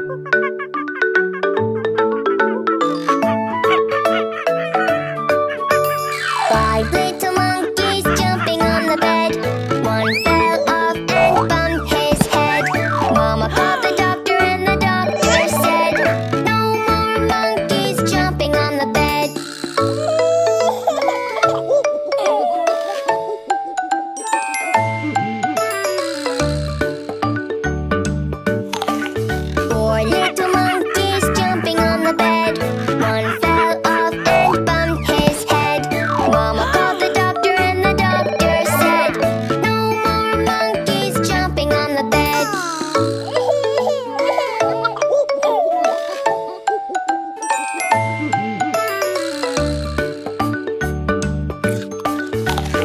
Five little monkeys jumping on the bed. One fell off and bumped his head. Mama called the doctor and the doctor said, no more monkeys jumping on the bed. Four little monkeys jumping on the bed. One fell off and bumped his head. Mama called the doctor and the doctor said, no more monkeys jumping on the bed.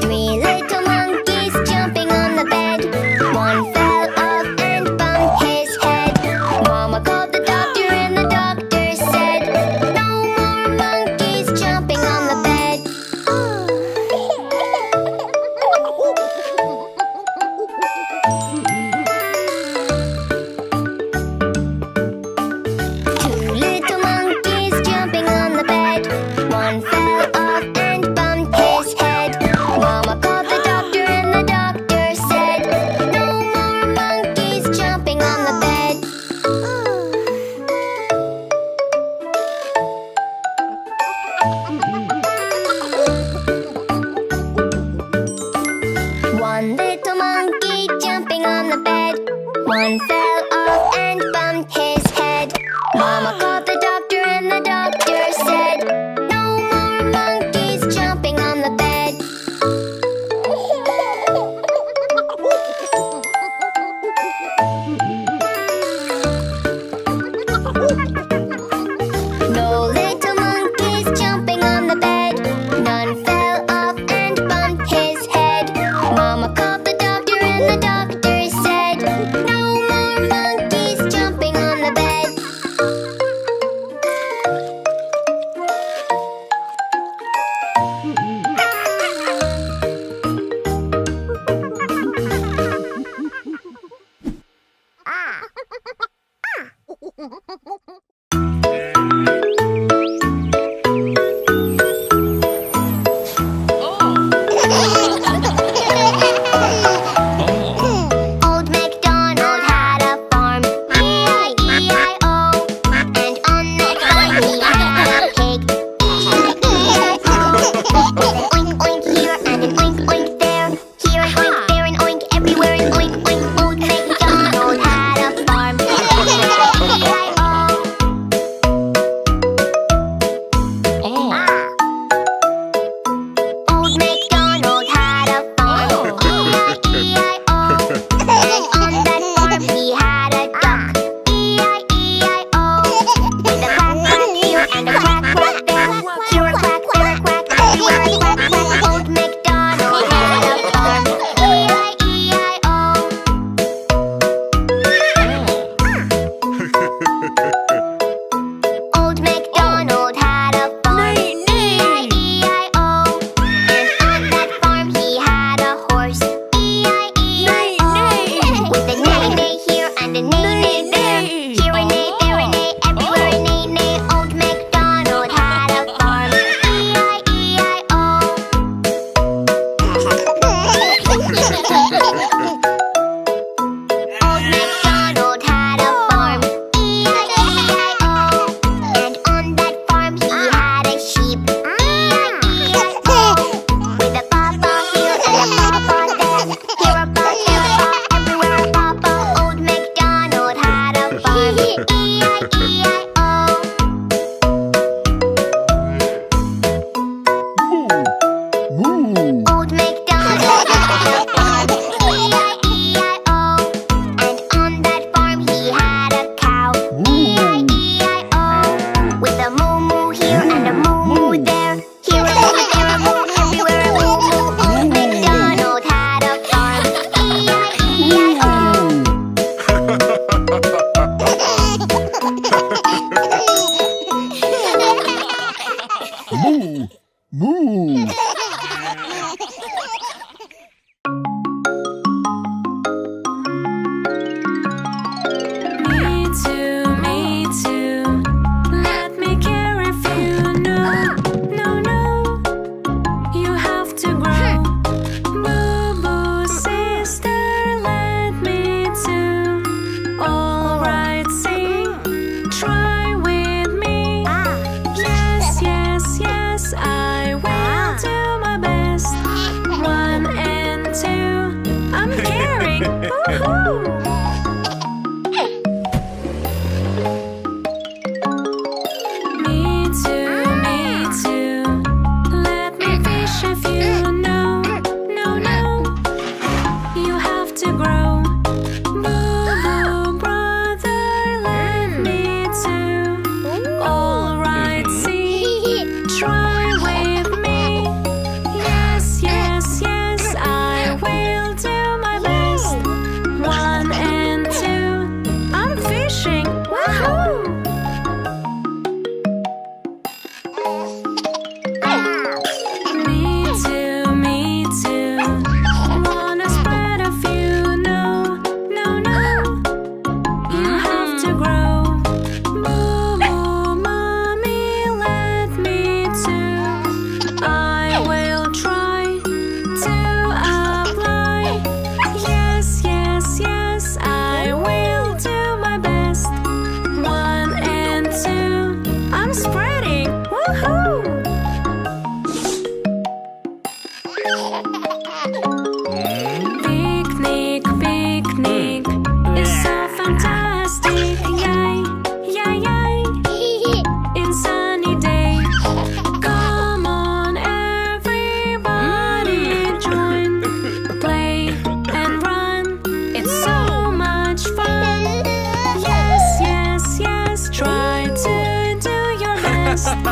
Three little monkeys jumping on the bed. One fell off and bumped his head. Mama called the doctor and the doctor said, no more monkeys jumping on the bed. Two little monkeys jumping on the bed. One fell off and bumped his head. Mama called the doctor and the doctor said, no more monkeys jumping on the bed. One little monkey jumping on the bed. One fell off and bumped his head. Mama called the doctor and the doctor said, no more monkeys jumping on the bed. No little monkeys jumping on the bed. None fell off and bumped his head. Mama called the doctor and the doctor said, no more monkeys jumping on the bed. Old MacDonald had a farm, E-I-E-I-O. And on that farm he had a pig, E-I-E-I-O. Oink oink here and an oink oink there. Here an oink, there an oink, everywhere an oink oink. Old MacDonald had a farm, E-I-E-I-O. Old MacDonald had a farm, E-I-E-I-O. And on that farm he had a duck, E-I-E-I-O. With a quack quack here and a quack quack there. Here a quack, there a quack, everywhere a quack quack. Old MacDonald had a farm, E-I-E-I-O. Old MacDonald had a farm, E-I-E-I-O. And on that farm he had a horse, E-I-E-I-O. With a neigh-neigh here and a neigh-neigh there. Here a neigh, there a neigh, everywhere a neigh-neigh. Old MacDonald had a farm, E-I-E-I-O. Old MacDonald had a farm, E-I-E-I-O. And on that farm he had a sheep, E-I-E-I-O. With a papa here and a papa there. Here a pa, there a pa, everywhere a papa. Old MacDonald had a farm, E-I-E-I-O. Old MacDonald had a farm, E-I-E-I-O. And on that farm he had a cow, E-I-E-I-O. With a moo-moo here and a moo-moo there. Here a moo, there a moo, everywhere a moo-moo. Old MacDonald had a farm, E-I-E-I-O.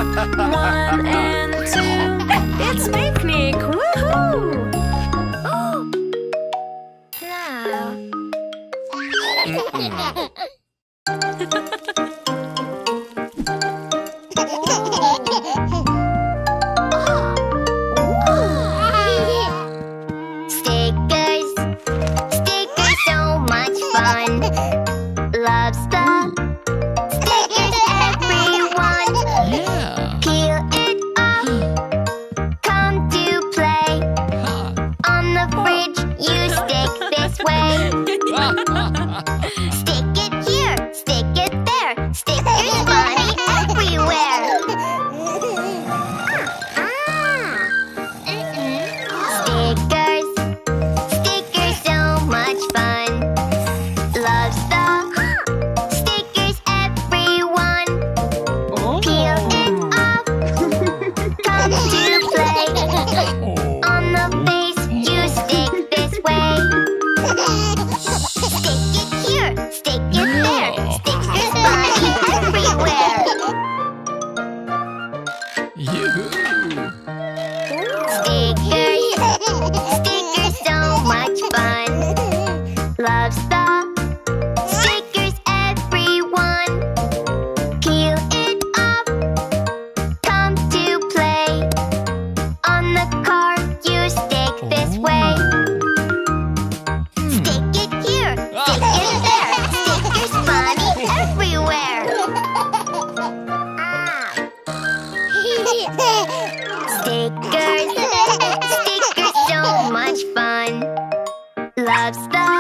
One and two. It's picnic! Woohoo! Stickers, stickers, so much fun. Loves the stickers, everyone. Peel it off, come to play. On the fridge, you stick this way. Stick it here, stick it there. Stickers funny everywhere. Stickers, stickers, so much fun. Loves the stickers, everyone. Peel it off, come to play. On the face, you stick this way. Stick it here, stick it there. Stickers funny everywhere. Stickers, stickers, so much fun. Loves the stickers, everyone. Peel it off, come to play. On the car, you stick this way. Stick it here, stick it there. Stickers funny everywhere. Stickers, stickers, so much fun. Loves the